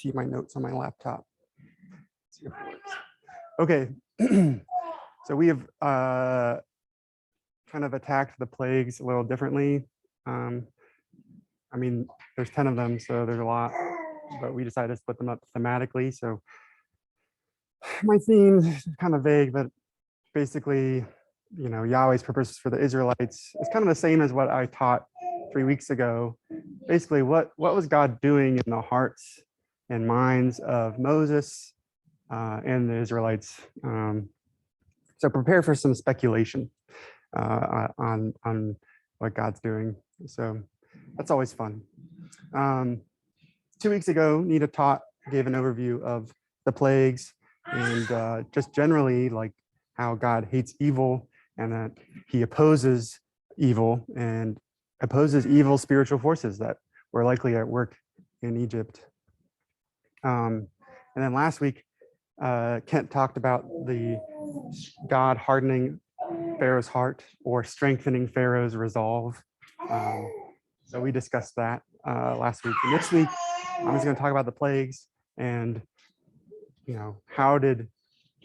see my notes on my laptop. Let's see if it works. Okay, so we have kind of attacked the plagues a little differently. I mean, there's 10 of them, so there's a lot, but we decided to split them up thematically. So my themes is kind of vague, but basically, Yahweh's purposes for the Israelites is kind of the same as what I taught 3 weeks ago. Basically, what was God doing in the hearts and minds of Moses and the Israelites? So prepare for some speculation on what God's doing. So that's always fun. 2 weeks ago, Nita gave an overview of the plagues and just generally like how God hates evil and that he opposes evil and opposes evil spiritual forces that were likely at work in Egypt. And then last week, Kent talked about the God hardening Pharaoh's heart or strengthening Pharaoh's resolve. So we discussed that last week. And this week, I'm just going to talk about the plagues and,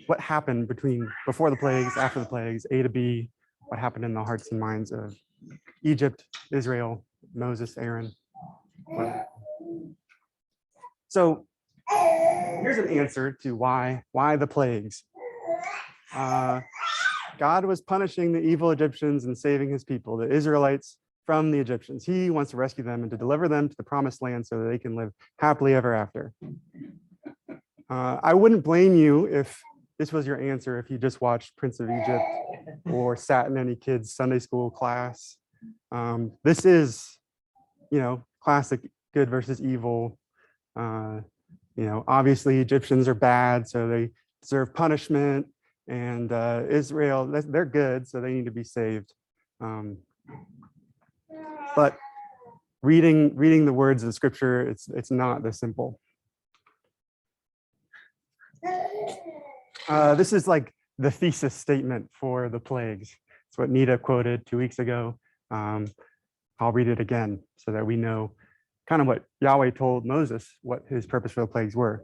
what happened before the plagues, after the plagues, A to B, what happened in the hearts and minds of Egypt, Israel, Moses, Aaron. So here's an answer to why the plagues. God was punishing the evil Egyptians and saving his people, the Israelites, from the Egyptians. He wants to rescue them and to deliver them to the promised land so that they can live happily ever after. I wouldn't blame you if this was your answer if you just watched Prince of Egypt or sat in any kid's Sunday school class. This is, classic good versus evil. Obviously Egyptians are bad, so they deserve punishment, and Israel, they're good, so they need to be saved. But reading the words of Scripture, it's not this simple. This is like the thesis statement for the plagues. It's what Nita quoted 2 weeks ago. I'll read it again so that we know kind of what Yahweh told Moses, what his purpose for the plagues were.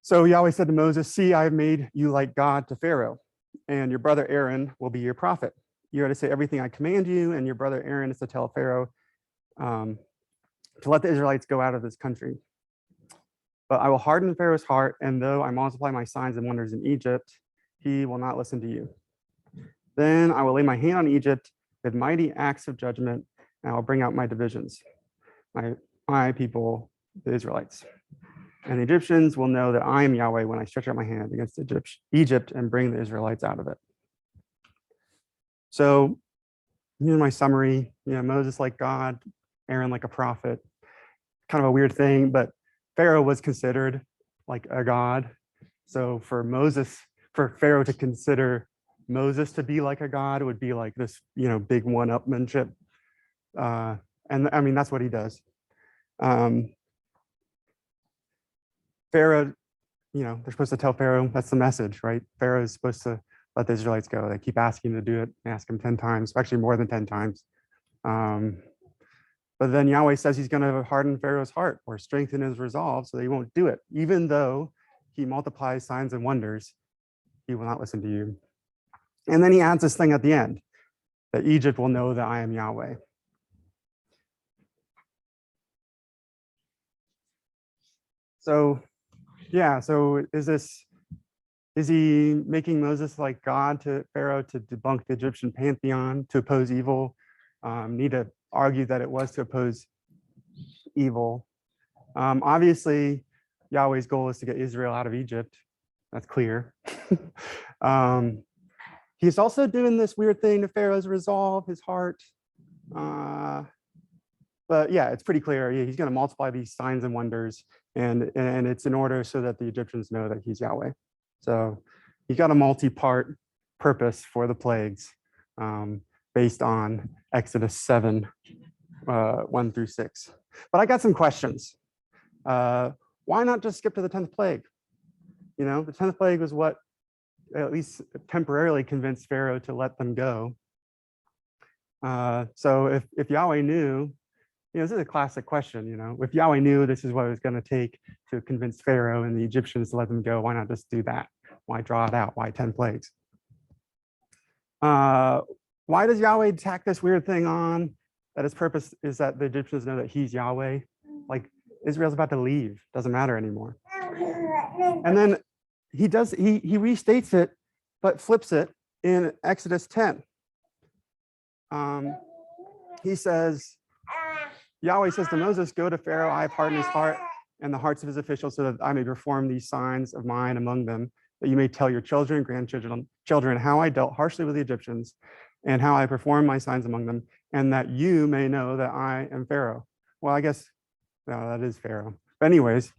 So Yahweh said to Moses, "See, I have made you like God to Pharaoh, and your brother Aaron will be your prophet. You are to say everything I command you, and your brother Aaron is to tell Pharaoh to let the Israelites go out of this country. But I will harden Pharaoh's heart, and though I multiply my signs and wonders in Egypt, he will not listen to you. Then I will lay my hand on Egypt with mighty acts of judgment, and I will bring out my divisions, my people, the Israelites. And the Egyptians will know that I am Yahweh when I stretch out my hand against Egypt and bring the Israelites out of it." So, my summary, Moses like God, Aaron like a prophet, kind of a weird thing, but Pharaoh was considered like a god. So for Pharaoh to consider Moses to be like a god would be like this, big one-upmanship. And I mean, that's what he does. Pharaoh, they're supposed to tell Pharaoh, that's the message, right? Pharaoh is supposed to let the Israelites go. They keep asking him to do it. They ask him 10 times, actually more than 10 times. But then Yahweh says he's going to harden Pharaoh's heart or strengthen his resolve so that he won't do it. Even though he multiplies signs and wonders, he will not listen to you. And then he adds this thing at the end, that Egypt will know that I am Yahweh. So, so is he making Moses like God to Pharaoh to debunk the Egyptian pantheon, to oppose evil? Need to argue that it was to oppose evil. Obviously, Yahweh's goal is to get Israel out of Egypt. That's clear. He's also doing this weird thing to Pharaoh's resolve, his heart. But yeah, it's pretty clear. Yeah, he's going to multiply these signs and wonders, and it's in order so that the Egyptians know that he's Yahweh. So he's got a multi-part purpose for the plagues based on Exodus 7, 1 through 6. But I got some questions. Why not just skip to the 10th plague? The 10th plague was what at least temporarily convinced Pharaoh to let them go. So if Yahweh knew this is a classic question, if Yahweh knew this is what it was going to take to convince Pharaoh and the Egyptians to let them go, why not just do that? Why draw it out? Why 10 plagues? Why does Yahweh tack this weird thing on that his purpose is that the Egyptians know that he's Yahweh? Like Israel's about to leave, doesn't matter anymore. And then he restates it, but flips it in Exodus 10. He says, Yahweh says to Moses, go to Pharaoh, I have hardened his heart and the hearts of his officials so that I may perform these signs of mine among them, that you may tell your children and grandchildren how I dealt harshly with the Egyptians and how I performed my signs among them, and that you may know that I am Pharaoh. Well, I guess, no, that is Pharaoh. But anyways,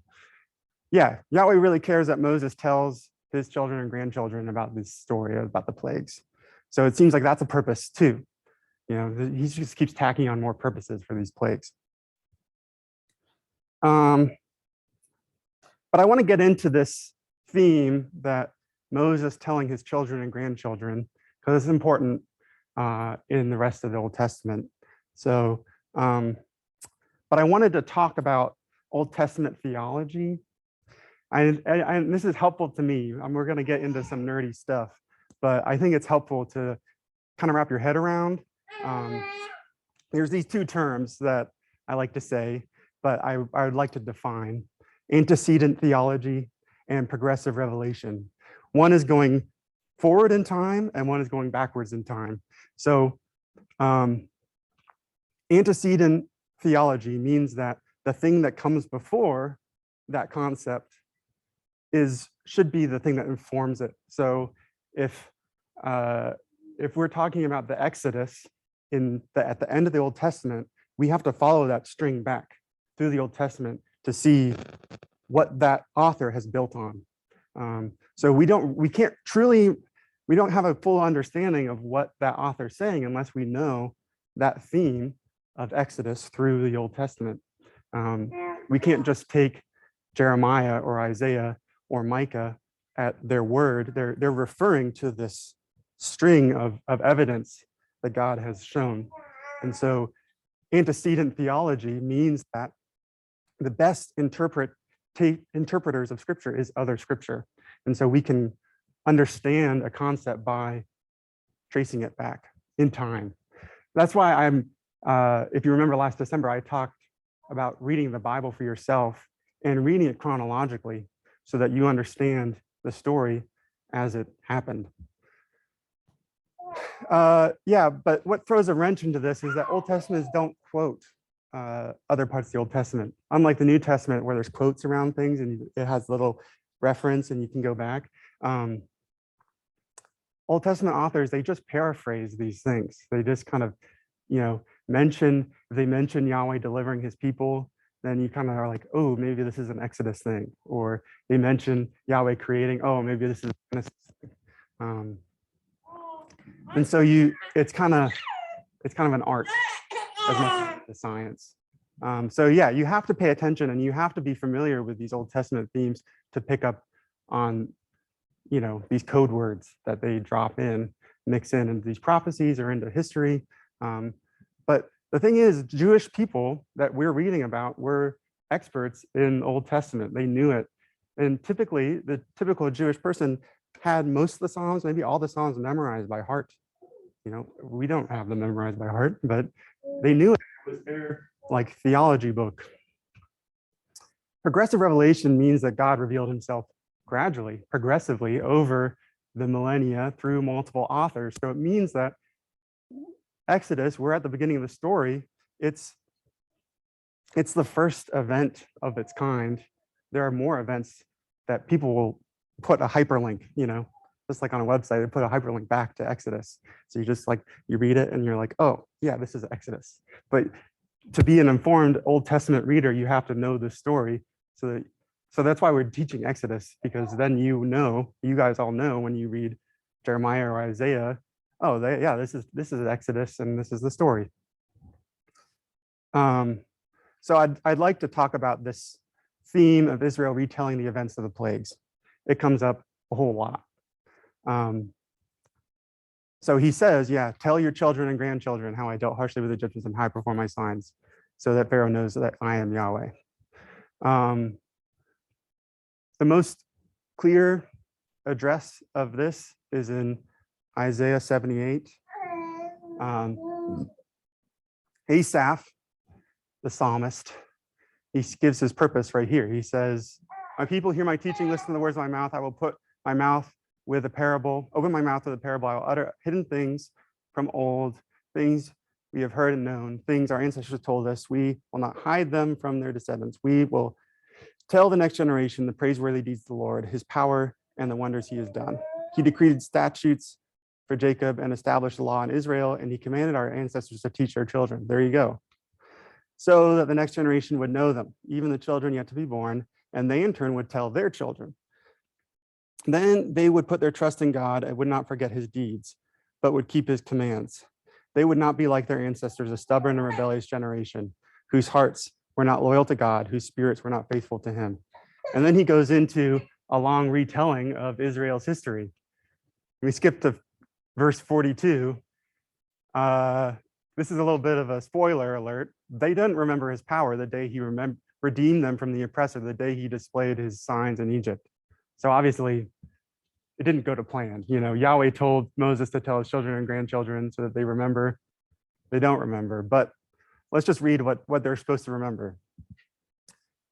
yeah, Yahweh really cares that Moses tells his children and grandchildren about this story, about the plagues. So it seems like that's a purpose too. He just keeps tacking on more purposes for these plagues. But I want to get into this theme that Moses telling his children and grandchildren, because it's important in the rest of the Old Testament. So, but I wanted to talk about Old Testament theology. And this is helpful to me. We're going to get into some nerdy stuff, but I think it's helpful to kind of wrap your head around. There's these two terms that I like to say, but I would like to define: antecedent theology and progressive revelation. One is going forward in time and one is going backwards in time. So antecedent theology means that the thing that comes before that concept should be the thing that informs it. So if we're talking about the Exodus at the end of the Old Testament, we have to follow that string back through the Old Testament to see what that author has built on. So we don't have a full understanding of what that author is saying unless we know that theme of Exodus through the Old Testament. We can't just take Jeremiah or Isaiah or Micah at their word. They're referring to this string of evidence that God has shown. And so antecedent theology means that the best interpreters of scripture is other scripture. And so we can understand a concept by tracing it back in time. That's why if you remember last December, I talked about reading the Bible for yourself and reading it chronologically so that you understand the story as it happened. But what throws a wrench into this is that Old Testaments don't quote other parts of the Old Testament. Unlike the New Testament, where there's quotes around things and it has little reference and you can go back. Old Testament authors, they just paraphrase these things. They just kind of, mention Yahweh delivering his people, then you kind of are like, oh, maybe this is an Exodus thing. Or they mention Yahweh creating, oh, maybe this is Genesis thing. And so it's kind of an art as much as a science. So yeah, you have to pay attention and you have to be familiar with these Old Testament themes to pick up on, these code words that they drop in, mix in into these prophecies or into history. But the thing is, Jewish people that we're reading about were experts in Old Testament. They knew it. And typically, the typical Jewish person had most of the Psalms, maybe all the Psalms memorized by heart. We don't have them memorized by heart, but they knew it. It was their theology book. Progressive revelation means that God revealed himself gradually, progressively over the millennia through multiple authors. So it means that Exodus, we're at the beginning of the story. It's the first event of its kind. There are more events that people will put a hyperlink, just like on a website, they put a hyperlink back to Exodus. So you read it and you're like, oh yeah, this is Exodus. But to be an informed Old Testament reader, you have to know this story. So that's why we're teaching Exodus, because then you guys all know when you read Jeremiah or Isaiah, oh this is Exodus and this is the story. So I'd like to talk about this theme of Israel retelling the events of the plagues. It comes up a whole lot. So he says, tell your children and grandchildren how I dealt harshly with Egyptians and how I perform my signs. so that Pharaoh knows that I am Yahweh. The most clear address of this is in Isaiah 78. Asaph, the psalmist, he gives his purpose right here. He says, my people hear my teaching, listen to the words of my mouth. I will put my mouth with a parable, open my mouth with a parable. I will utter hidden things from old, things we have heard and known, things our ancestors told us. We will not hide them from their descendants. We will tell the next generation the praiseworthy deeds of the Lord, his power and the wonders he has done. He decreed statutes for Jacob and established the law in Israel, and he commanded our ancestors to teach their children. There you go. So that the next generation would know them, even the children yet to be born, and they in turn would tell their children. Then they would put their trust in God and would not forget his deeds, but would keep his commands. They would not be like their ancestors, a stubborn and rebellious generation, whose hearts were not loyal to God, whose spirits were not faithful to him. And then he goes into a long retelling of Israel's history. We skip to verse 42. This is a little bit of a spoiler alert. They didn't remember his power the day he redeemed them from the oppressor, the day he displayed his signs in Egypt. So obviously, it didn't go to plan. Yahweh told Moses to tell his children and grandchildren so that they remember. They don't remember, but let's just read what they're supposed to remember.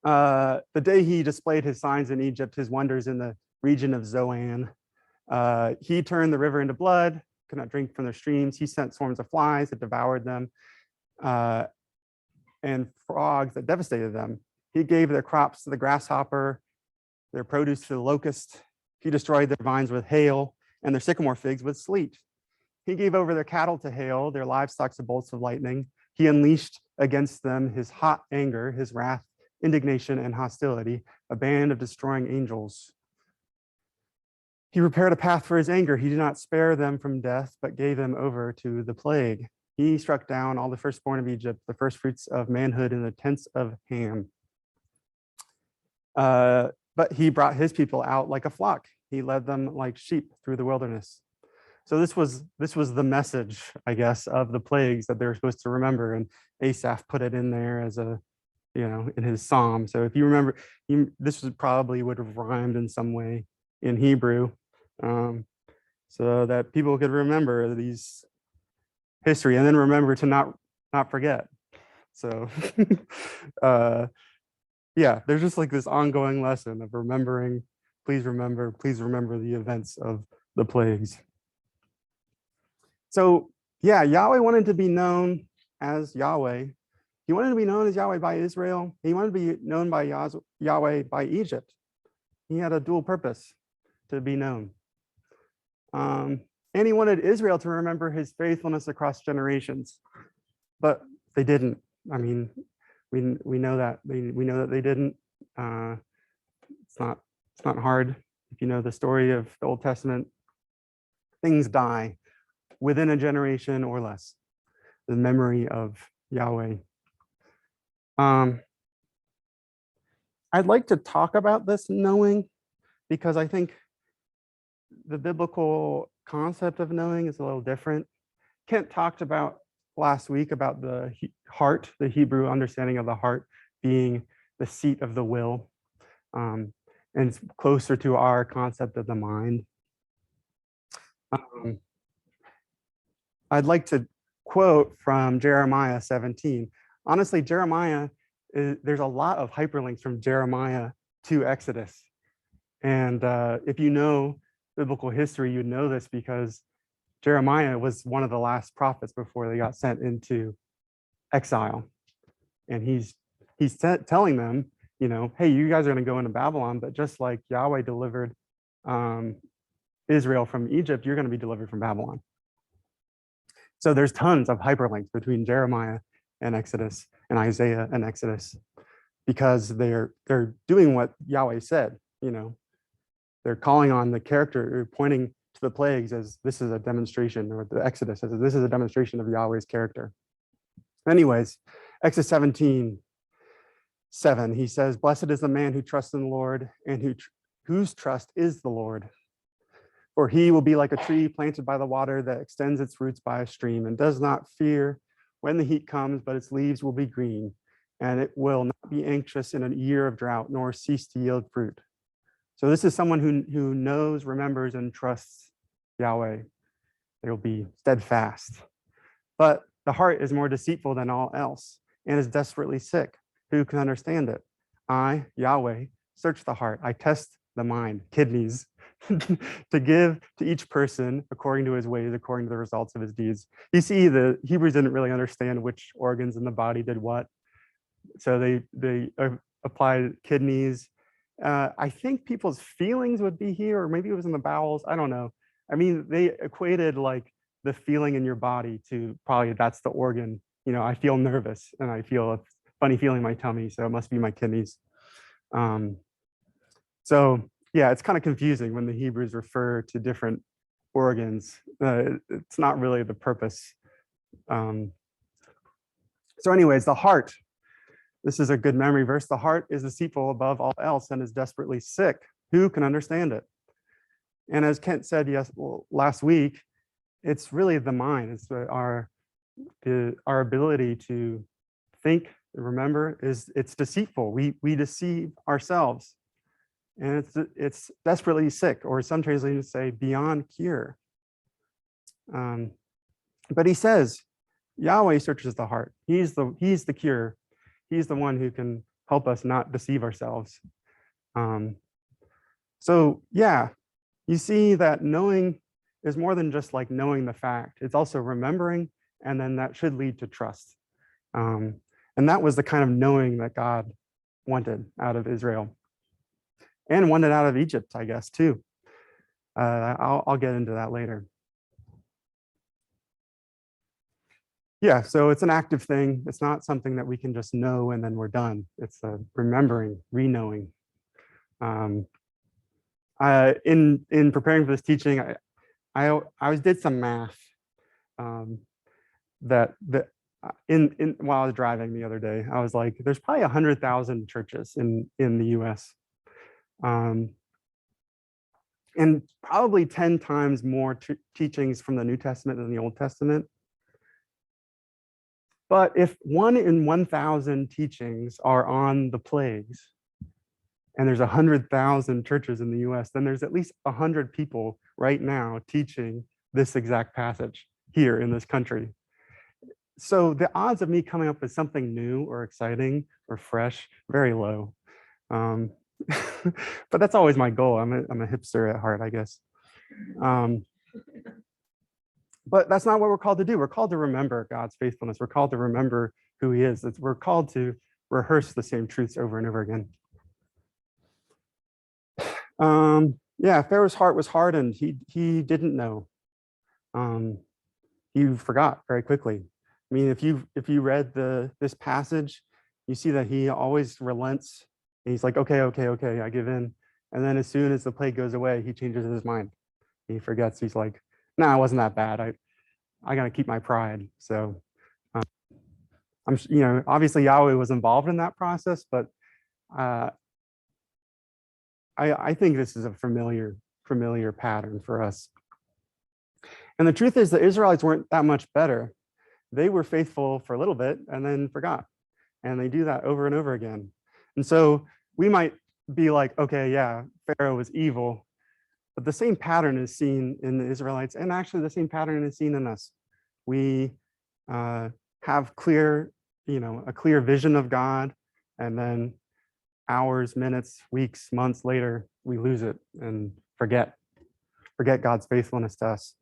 The day he displayed his signs in Egypt, his wonders in the region of Zoan, he turned the river into blood, could not drink from their streams. He sent swarms of flies that devoured them, and frogs that devastated them. He gave their crops to the grasshopper, their produce to the locust. He destroyed their vines with hail and their sycamore figs with sleet. He gave over their cattle to hail, their livestock to bolts of lightning. He unleashed against them his hot anger, his wrath, indignation, and hostility, a band of destroying angels. He prepared a path for his anger. He did not spare them from death, but gave them over to the plague. He struck down all the firstborn of Egypt, the first fruits of manhood in the tents of Ham. But he brought his people out like a flock. He led them like sheep through the wilderness. So this was the message, I guess, of the plagues that they were supposed to remember. And Asaph put it in there as a, in his psalm. So if you remember, this probably would have rhymed in some way in Hebrew, so that people could remember these history and then remember to not forget. So yeah, there's just like this ongoing lesson of remembering. Please remember the events of the plagues. So yeah, Yahweh wanted to be known as Yahweh. He wanted to be known as Yahweh by Israel. He wanted to be known by Yahweh by Egypt. He had a dual purpose to be known. And he wanted Israel to remember his faithfulness across generations, but they didn't. I mean, we know that we know that they didn't. It's not hard if you know the story of the Old Testament. Things die within a generation or less. The memory of Yahweh. I'd like to talk about this knowing, because I think the biblical concept of knowing is a little different. Kent talked about last week about the heart, the Hebrew understanding of the heart being the seat of the will, and it's closer to our concept of the mind. I'd like to quote from Jeremiah 17. Honestly, there's a lot of hyperlinks from Jeremiah to Exodus. And if you know biblical history, you know this because Jeremiah was one of the last prophets before they got sent into exile. And he's telling them, hey, you guys are going to go into Babylon, but just like Yahweh delivered Israel from Egypt, you're going to be delivered from Babylon. So there's tons of hyperlinks between Jeremiah and Exodus and Isaiah and Exodus, because they're doing what Yahweh said. They're calling on the character, or pointing to the plagues as this is a demonstration, or the Exodus as this is a demonstration of Yahweh's character. Anyways, Exodus 17:7, he says, "Blessed is the man who trusts in the Lord and whose trust is the Lord. For he will be like a tree planted by the water that extends its roots by a stream and does not fear when the heat comes, but its leaves will be green, and it will not be anxious in a year of drought, nor cease to yield fruit. So this is someone who knows, remembers, and trusts Yahweh. They will be steadfast. But the heart is more deceitful than all else and is desperately sick. Who can understand it? I, Yahweh, search the heart. I test the mind, kidneys, to give to each person according to his ways, according to the results of his deeds. You see, the Hebrews didn't really understand which organs in the body did what. So they applied kidneys. I think people's feelings would be here, or maybe it was in the bowels. I don't know. I mean, they equated like the feeling in your body to probably that's the organ. You know, I feel nervous and I feel a funny feeling in my tummy, so it must be my kidneys. So yeah, it's kind of confusing when the Hebrews refer to different organs. It's not really the purpose. So anyways, the heart. This is a good memory verse. The heart is deceitful above all else and is desperately sick. Who can understand it? And as Kent said last week, it's really the mind. It's our ability to think, remember, it's deceitful. We deceive ourselves, and it's desperately sick, or some translations say beyond cure. But he says, Yahweh searches the heart. He's the cure. He's the one who can help us not deceive ourselves. So yeah, you see that knowing is more than just like knowing the fact. It's also remembering, and then that should lead to trust. And that was the kind of knowing that God wanted out of Israel and wanted out of Egypt, I guess, too. I'll get into that later. Yeah, so it's an active thing. It's not something that we can just know and then we're done. It's a remembering, re-knowing. In preparing for this teaching, I did some math while I was driving the other day. I was like, there's probably 100,000 churches in the U.S. And probably 10 times more teachings from the New Testament than the Old Testament. But if 1 in 1,000 teachings are on the plagues, and there's 100,000 churches in the US, then there's at least 100 people right now teaching this exact passage here in this country. So the odds of me coming up with something new or exciting or fresh, very low. But that's always my goal. I'm a hipster at heart, I guess. But that's not what we're called to do. We're called to remember God's faithfulness. We're called to remember who he is. We're called to rehearse the same truths over and over again. Yeah, Pharaoh's heart was hardened. He didn't know. He forgot very quickly. I mean, if you read this passage, you see that he always relents. And he's like, okay, I give in. And then as soon as the plague goes away, he changes his mind. He forgets. He's like, nah, it wasn't that bad. I gotta keep my pride. So obviously Yahweh was involved in that process, but I think this is a familiar pattern for us. And the truth is the Israelites weren't that much better. They were faithful for a little bit and then forgot. And they do that over and over again. And so we might be like, okay, yeah, Pharaoh was evil, but the same pattern is seen in the Israelites, and actually the same pattern is seen in us. We have a clear vision of God, and then hours, minutes, weeks, months later, we lose it and forget God's faithfulness to us.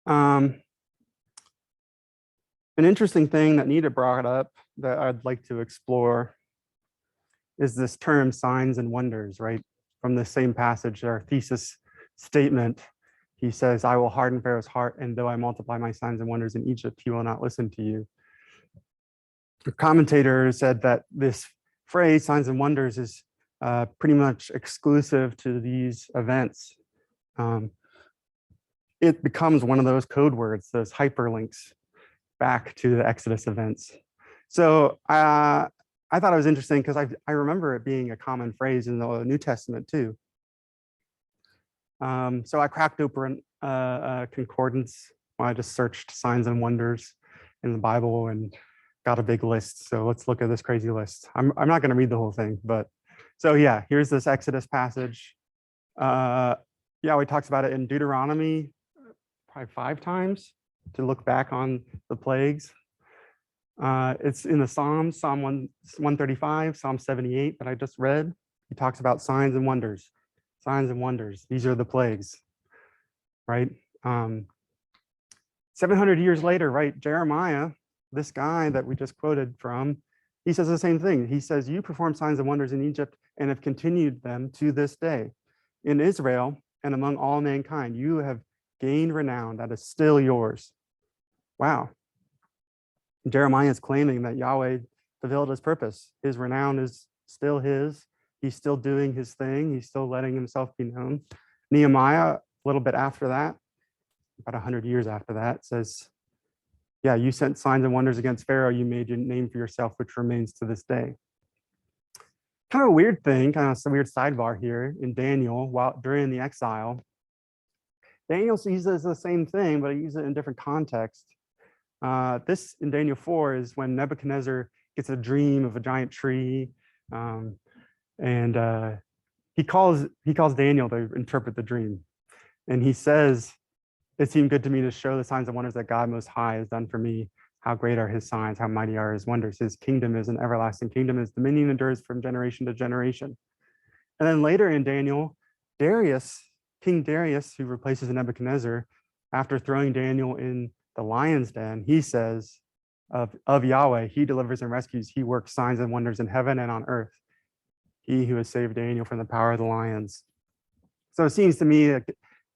An interesting thing that Nita brought up that I'd like to explore is this term signs and wonders, right? From the same passage, our thesis statement, he says, I will harden Pharaoh's heart, and though I multiply my signs and wonders in Egypt, he will not listen to you. The commentator said that this phrase, signs and wonders, is pretty much exclusive to these events. It becomes one of those code words, those hyperlinks back to the Exodus events. So I thought it was interesting because I remember it being a common phrase in the New Testament too. So I cracked open a concordance Well, I just searched signs and wonders in the Bible and got a big list. So let's look at this crazy list. I'm not going to read the whole thing, but so yeah, here's this Exodus passage. Yahweh talks about it in Deuteronomy probably 5 times to look back on the plagues. It's in the Psalms, Psalm 135, Psalm 78 that I just read. He talks about signs and wonders. Signs and wonders. These are the plagues, right? 700 years later, right? Jeremiah, this guy that we just quoted from, he says the same thing. He says, you perform signs and wonders in Egypt and have continued them to this day. In Israel and among all mankind, you have gained renown that is still yours. Wow. Jeremiah is claiming that Yahweh fulfilled his purpose. His renown is still his. He's still doing his thing. He's still letting himself be known. Nehemiah, a little bit after that, about 100 years after that, says, yeah, you sent signs and wonders against Pharaoh. You made your name for yourself, which remains to this day. Kind of a weird thing, kind of a weird sidebar here in Daniel, while during the exile, Daniel sees it as the same thing, but he uses it in different context. This in Daniel 4 is when Nebuchadnezzar gets a dream of a giant tree, and he calls Daniel to interpret the dream, and he says, "It seemed good to me to show the signs and wonders that God Most High has done for me. How great are His signs! How mighty are His wonders! His kingdom is an everlasting kingdom. His dominion endures from generation to generation." And then later in Daniel, King Darius, who replaces Nebuchadnezzar, after throwing Daniel in the lion's den, he says of Yahweh, He delivers and rescues. He works signs and wonders in heaven and on earth. He who has saved Daniel from the power of the lions. So it seems to me that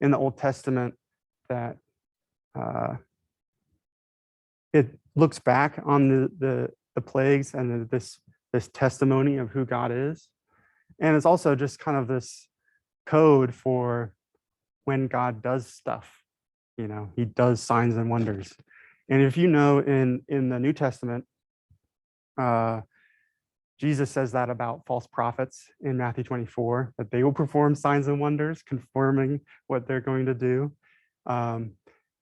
in the Old Testament that it looks back on the plagues and this testimony of who God is. And it's also just kind of this code for when God does stuff. You know, He does signs and wonders. And if you know in the New Testament, Jesus says that about false prophets in Matthew 24, that they will perform signs and wonders, confirming what they're going to do.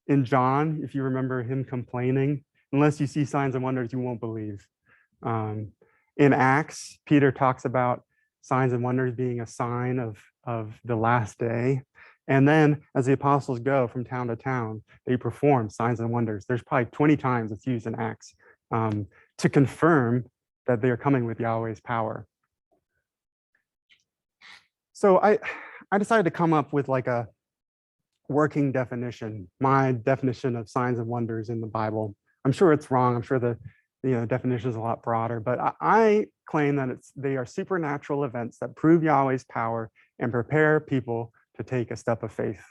In John, if you remember him complaining, unless you see signs and wonders, you won't believe. In Acts, Peter talks about signs and wonders being a sign of the last day. And then as the apostles go from town to town, they perform signs and wonders. There's probably 20 times it's used in Acts to confirm that they are coming with Yahweh's power. So I decided to come up with like a working definition, my definition of signs and wonders in the Bible. I'm sure it's wrong. I'm sure the definition is a lot broader, but I claim that they are supernatural events that prove Yahweh's power and prepare people to take a step of faith.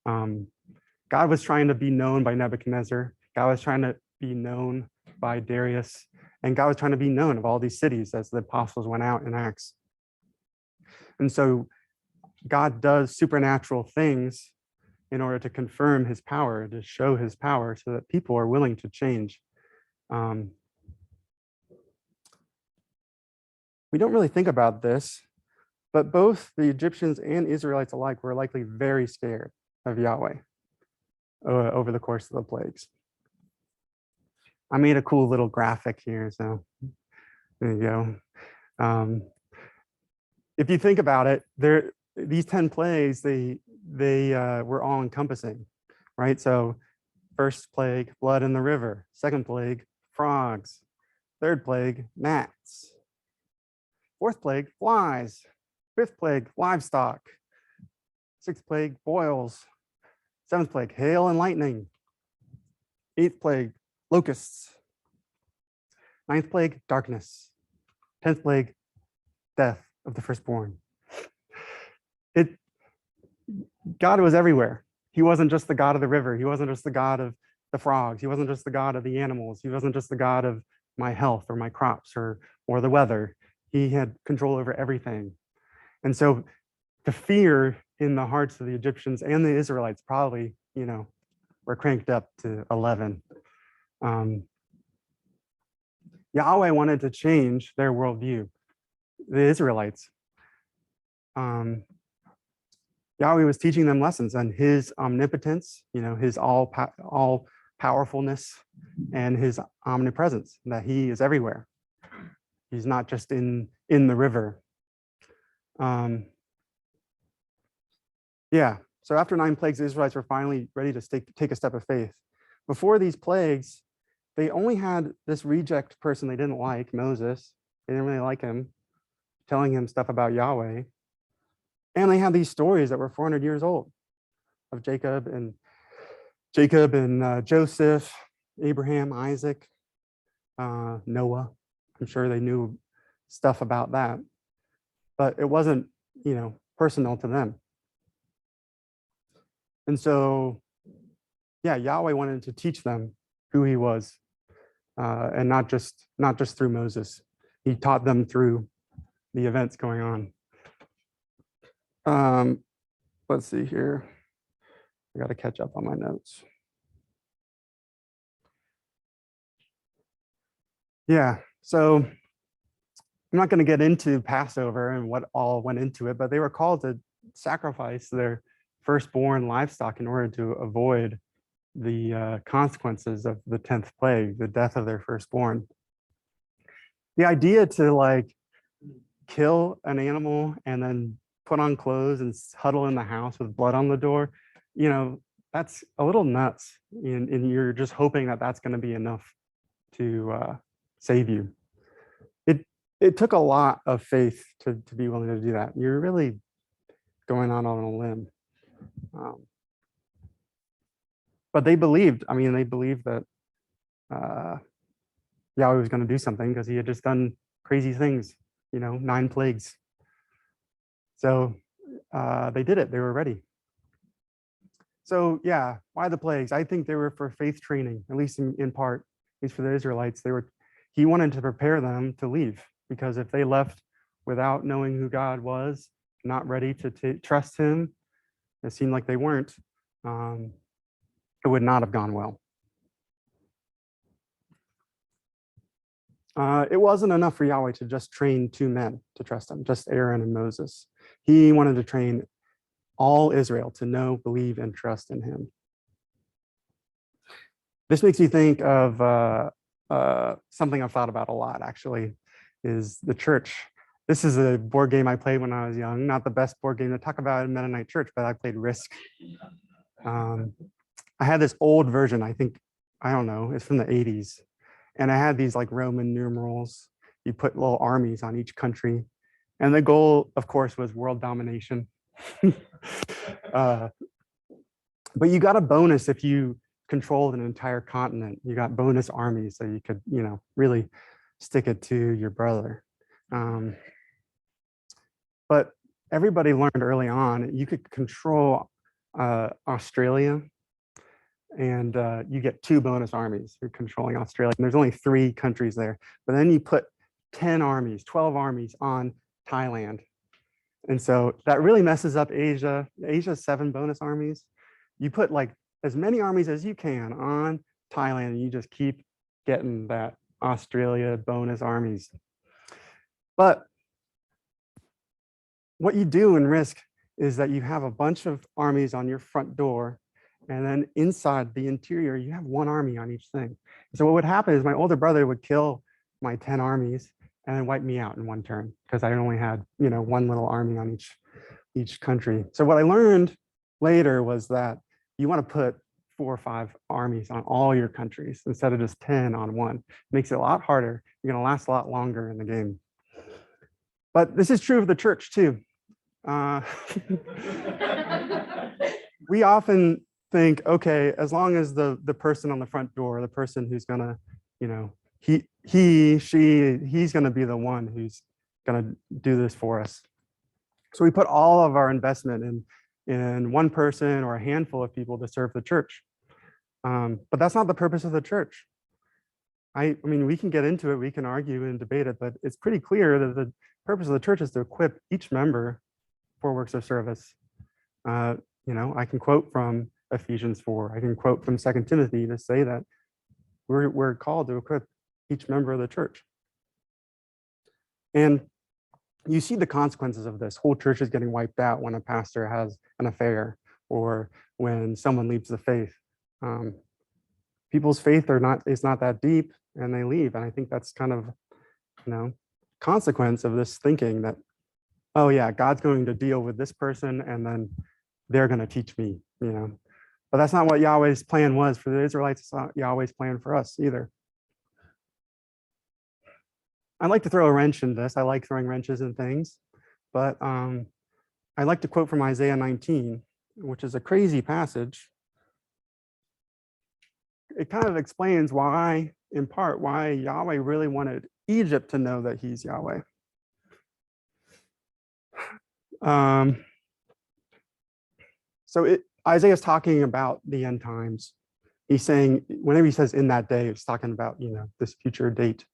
God was trying to be known by Nebuchadnezzar. God was trying to be known by Darius, and God was trying to be known of all these cities as the apostles went out in Acts. And so God does supernatural things in order to confirm His power, to show His power so that people are willing to change. We don't really think about this, but both the Egyptians and Israelites alike were likely very scared of Yahweh over the course of the plagues. I made a cool little graphic here, so there you go. If you think about it, these 10 plagues, they were all encompassing, right? So first plague, blood in the river. Second plague, frogs. Third plague, gnats. Fourth plague, flies. Fifth plague, livestock. Sixth plague, boils. Seventh plague, hail and lightning. Eighth plague, locusts. Ninth plague, darkness. 10th plague, death of the firstborn. God was everywhere. He wasn't just the God of the river. He wasn't just the God of the frogs. He wasn't just the God of the animals. He wasn't just the God of my health or my crops or the weather. He had control over everything. And so the fear in the hearts of the Egyptians and the Israelites probably, were cranked up to 11. Yahweh wanted to change their worldview, the Israelites. Yahweh Yahweh was teaching them lessons on his omnipotence, his all powerfulness, and his omnipresence, that he is everywhere. He's not just in the river. Yeah, so after 9 plagues, the Israelites were finally ready to take a step of faith. Before these plagues, they only had this reject person they didn't like, Moses. They didn't really like him, telling him stuff about Yahweh. And they had these stories that were 400 years old of Jacob and Joseph, Abraham, Isaac, Noah. I'm sure they knew stuff about that, but it wasn't, personal to them. And so, yeah, Yahweh wanted to teach them who he was, and not just through Moses. He taught them through the events going on. Let's see here. I got to catch up on my notes. Yeah, so I'm not going to get into Passover and what all went into it, but they were called to sacrifice their firstborn livestock in order to avoid the consequences of the 10th plague, the death of their firstborn. The idea to kill an animal and then put on clothes and huddle in the house with blood on the door, that's a little nuts. And you're just hoping that that's going to be enough to save you. It took a lot of faith to be willing to do that. You're really going on a limb. But they believed, that Yahweh was going to do something because he had just done crazy things, 9 plagues. So they did it. They were ready. So yeah, why the plagues? I think they were for faith training, at least in part, at least for the Israelites. He wanted to prepare them to leave, because if they left without knowing who God was, not ready to trust him, it seemed like they weren't, it would not have gone well. It wasn't enough for Yahweh to just train 2 men to trust him, just Aaron and Moses. He wanted to train all Israel to know, believe, and trust in him. This makes me think of something I've thought about a lot, actually, is the church. This is a board game I played when I was young. Not the best board game to talk about in Mennonite church, but I played Risk. I had this old version, I don't know, it's from the 80s. And I had these Roman numerals. You put little armies on each country. And the goal, of course, was world domination. But you got a bonus if you controlled an entire continent. You got bonus armies, so you could, really stick it to your brother. But everybody learned early on, you could control Australia, and you get 2 bonus armies. You're controlling Australia, and there's only 3 countries there. But then you put 10 armies, 12 armies on Thailand. And so that really messes up Asia. Asia's 7 bonus armies. You put as many armies as you can on Thailand, and you just keep getting that Australia bonus armies. But what you do in Risk is that you have a bunch of armies on your front door, and then inside the interior, you have 1 army on each thing. So what would happen is my older brother would kill my 10 armies and then wipe me out in 1 turn, because I only had, 1 little army on each country. So what I learned later was that you want to put 4 or 5 armies on all your countries instead of just 10 on 1. It makes it a lot harder. You're going to last a lot longer in the game. But this is true of the church too. We often think, okay, as long as the person on the front door, the person who's gonna, he's gonna be the one who's gonna do this for us. So we put all of our investment in 1 person or a handful of people to serve the church. But that's not the purpose of the church. I mean, we can get into it, we can argue and debate it, but it's pretty clear that the purpose of the church is to equip each member for works of service. I can quote from Ephesians 4. I can quote from 2 Timothy to say that we're called to equip each member of the church. And you see the consequences of this. Whole churches getting wiped out when a pastor has an affair or when someone leaves the faith. Um, People's faith is not that deep, and they leave. And I think that's kind of, consequence of this thinking that, oh yeah, God's going to deal with this person and then they're going to teach me. But that's not what Yahweh's plan was for the Israelites. It's not Yahweh's plan for us either. I like to throw a wrench in this. I like throwing wrenches in things, but I like to quote from Isaiah 19, which is a crazy passage. It kind of explains why, in part, why Yahweh really wanted Egypt to know that he's Yahweh. So Isaiah's talking about the end times. He's saying, whenever he says in that day, he's talking about, this future date.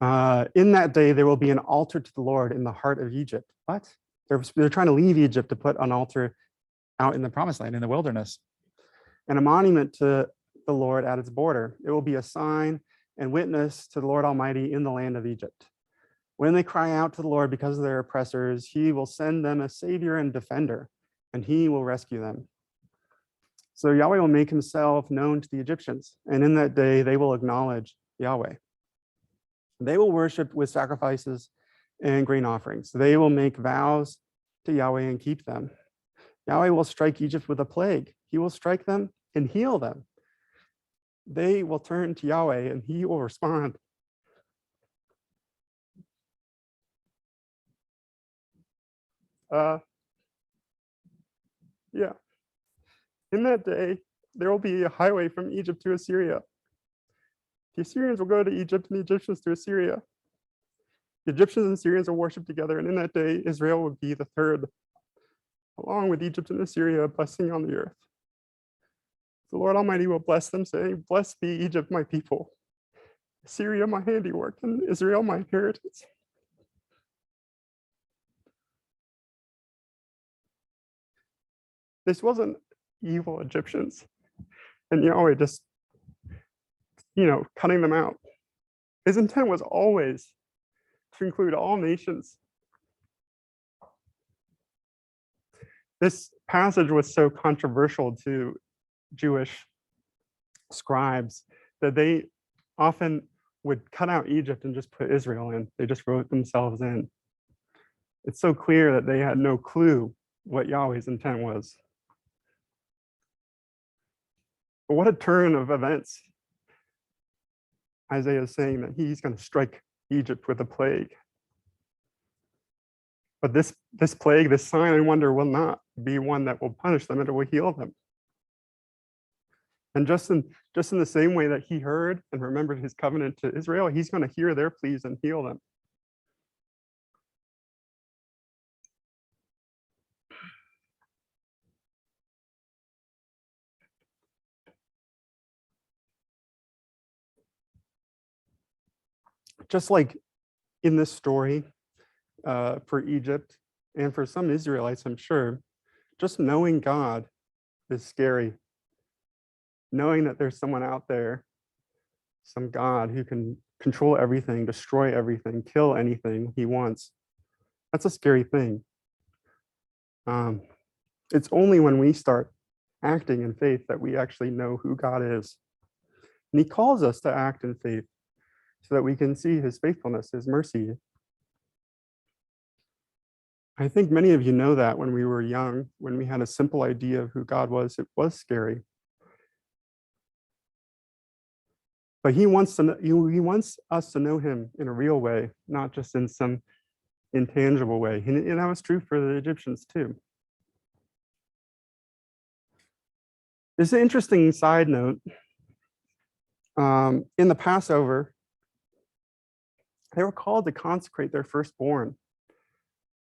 In that day, there will be an altar to the Lord in the heart of Egypt. What? They're trying to leave Egypt to put an altar out in the promised land, in the wilderness, and a monument to the Lord at its border. It will be a sign and witness to the Lord Almighty in the land of Egypt. When they cry out to the Lord because of their oppressors, he will send them a savior and defender, and he will rescue them. So Yahweh will make himself known to the Egyptians, and in that day they will acknowledge Yahweh. They will worship with sacrifices and grain offerings. They will make vows to Yahweh and keep them. Yahweh will strike Egypt with a plague. He will strike them and heal them. They will turn to Yahweh and he will respond. Yeah. In that day, there will be a highway from Egypt to Assyria. The Assyrians will go to Egypt and the Egyptians to Assyria. The Egyptians and Syrians will worship together, and in that day, Israel would be the third, along with Egypt and Assyria, a blessing on the earth. The Lord Almighty will bless them, saying, "Blessed be Egypt, my people, Assyria, my handiwork, and Israel, my inheritance." This wasn't evil Egyptians, and Yahweh just, cutting them out. His intent was always to include all nations. This passage was so controversial to Jewish scribes that they often would cut out Egypt and just put Israel in. They just wrote themselves in. It's so clear that they had no clue what Yahweh's intent was. But what a turn of events. Isaiah is saying that he's going to strike Egypt with a plague. But this plague, this sign and wonder, will not be one that will punish them, and it will heal them. And just in the same way that he heard and remembered his covenant to Israel, he's going to hear their pleas and heal them. Just like in this story for Egypt and for some Israelites, I'm sure, just knowing God is scary. Knowing that there's someone out there, some God who can control everything, destroy everything, kill anything he wants, that's a scary thing. It's only when we start acting in faith that we actually know who God is. And he calls us to act in faith so that we can see his faithfulness, his mercy. I think many of you know that when we were young, when we had a simple idea of who God was, it was scary. But he wants us to know him in a real way, not just in some intangible way. And that was true for the Egyptians too. There's an interesting side note. In the Passover, they were called to consecrate their firstborn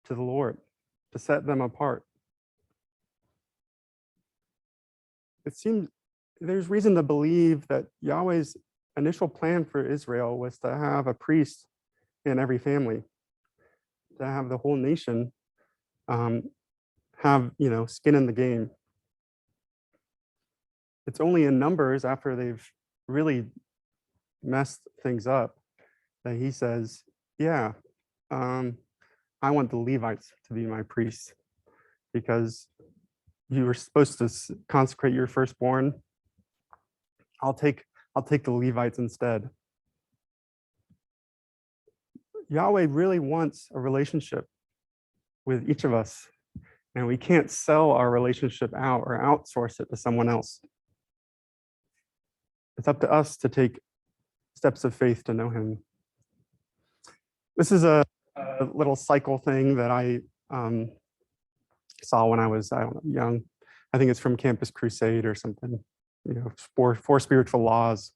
to the Lord, to set them apart. It seems there's reason to believe that Yahweh's initial plan for Israel was to have a priest in every family, to have the whole nation have skin in the game. It's only in Numbers, after they've really messed things up, that he says, yeah, I want the Levites to be my priests because you were supposed to consecrate your firstborn. I'll take the Levites instead. Yahweh really wants a relationship with each of us, and we can't sell our relationship out or outsource it to someone else. It's up to us to take steps of faith to know him. This is a little cycle thing that I saw when I was, I don't know, young. I think it's from Campus Crusade or something, you know, four spiritual laws.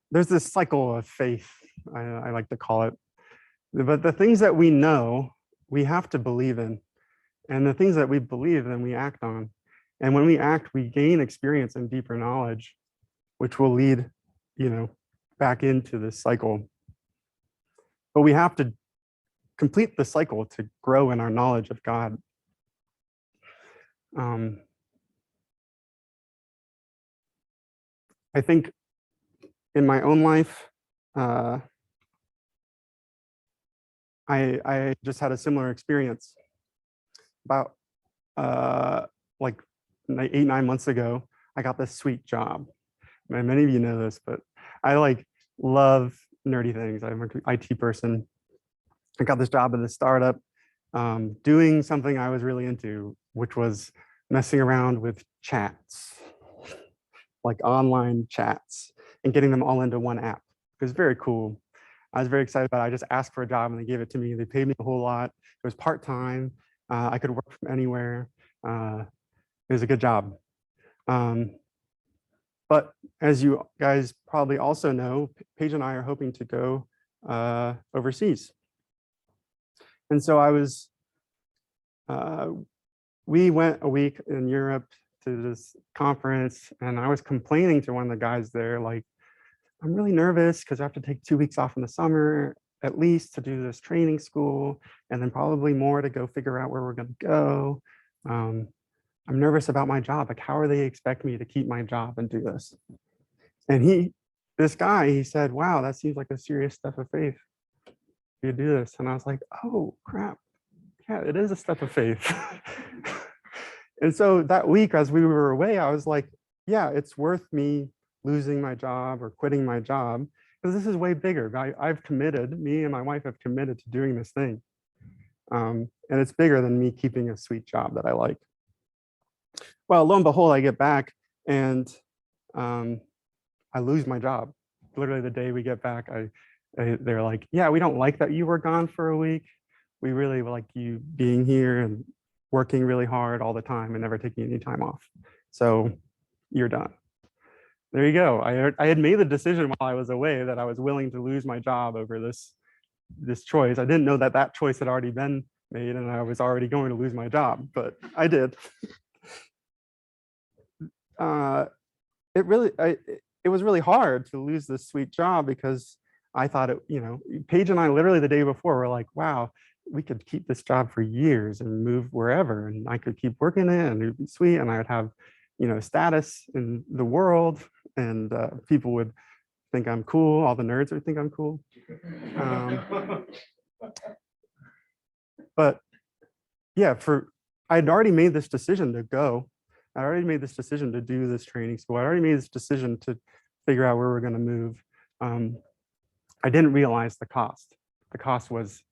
There's this cycle of faith, I like to call it. But the things that we know, we have to believe in. And the things that we believe, then we act on. And when we act, we gain experience and deeper knowledge, which will lead, you know, back into this cycle. But we have to complete the cycle to grow in our knowledge of God. I think in my own life, I just had a similar experience. About like 8-9 months ago, I got this sweet job. And many of you know this, but I love nerdy things. I'm an IT person. I got this job at a startup doing something I was really into, which was messing around with chats, like online chats, and getting them all into one app. It was very cool. I was very excited about it. I just asked for a job and they gave it to me. They paid me a whole lot. It was part-time. I could work from anywhere. It was a good job. But as you guys probably also know, Paige and I are hoping to go overseas. And so we went a week in Europe to this conference, and I was complaining to one of the guys there, like, I'm really nervous because I have to take 2 weeks off in the summer, at least to do this training school, and then probably more to go figure out where we're going to go. I'm nervous about my job. Like, how are they expect me to keep my job and do this? And this guy, he said, wow, that seems like a serious step of faith. You do this. And I was like, oh, crap. Yeah, it is a step of faith. And so that week, as we were away, I was like, yeah, it's worth me losing my job or quitting my job, because this is way bigger. I've committed, me and my wife have committed to doing this thing. And it's bigger than me keeping a sweet job that I like. Well, lo and behold, I get back and I lose my job. Literally the day we get back, they're like, yeah, we don't like that you were gone for a week. We really like you being here and working really hard all the time and never taking any time off. So you're done. There you go. I had made the decision while I was away that I was willing to lose my job over this choice. I didn't know that choice had already been made and I was already going to lose my job, but I did. It was really hard to lose this sweet job because I thought Paige and I literally the day before were like, wow, we could keep this job for years and move wherever, and I could keep working it and it'd be sweet, and I would have, status in the world, and people would think I'm cool. All the nerds would think I'm cool. But yeah, I'd already made this decision to go. I already made this decision to do this training school. I already made this decision to figure out where we're going to move. I didn't realize the cost. The cost was,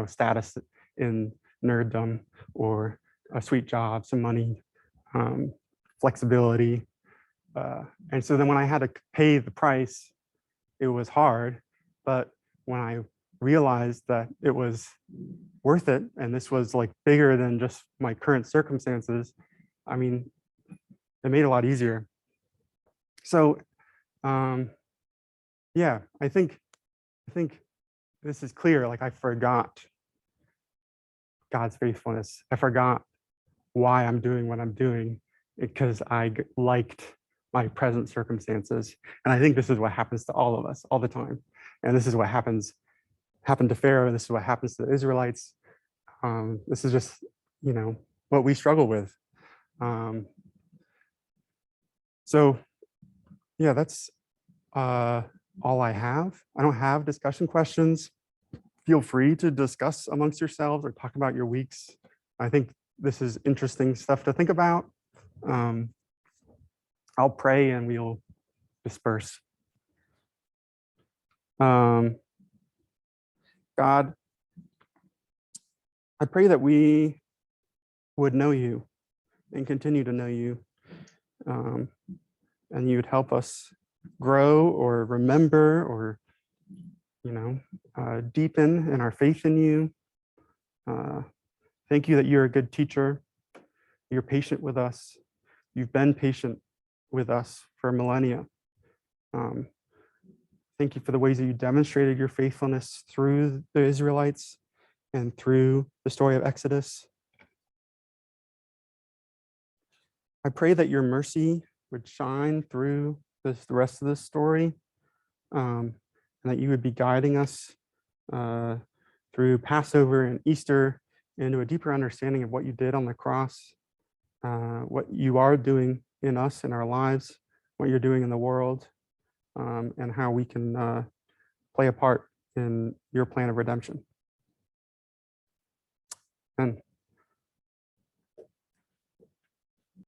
status in nerddom, or a sweet job, some money, flexibility. And so then when I had to pay the price, it was hard. But when I realized that it was worth it, and this was like bigger than just my current circumstances, I mean, it made it a lot easier. So yeah, I think this is clear. Like, I forgot God's faithfulness. I forgot why I'm doing what I'm doing, because I liked my present circumstances. And I think this is what happens to all of us all the time. And this is what happened to Pharaoh. This is what happens to the Israelites. This is just, what we struggle with. So yeah, that's all I have. I don't have discussion questions. feel free to discuss amongst yourselves or talk about your weeks. I think this is interesting stuff to think about. I'll pray and we'll disperse. God, I pray that we would know you and continue to know you, and you would help us grow or remember or, deepen in our faith in you. Thank you that you're a good teacher. You're patient with us. You've been patient with us for millennia. Thank you for the ways that you demonstrated your faithfulness through the Israelites and through the story of Exodus. I pray that your mercy would shine through the rest of this story, and that you would be guiding us through Passover and Easter into a deeper understanding of what you did on the cross, what you are doing in us, in our lives, what you're doing in the world, and how we can play a part in your plan of redemption. Amen.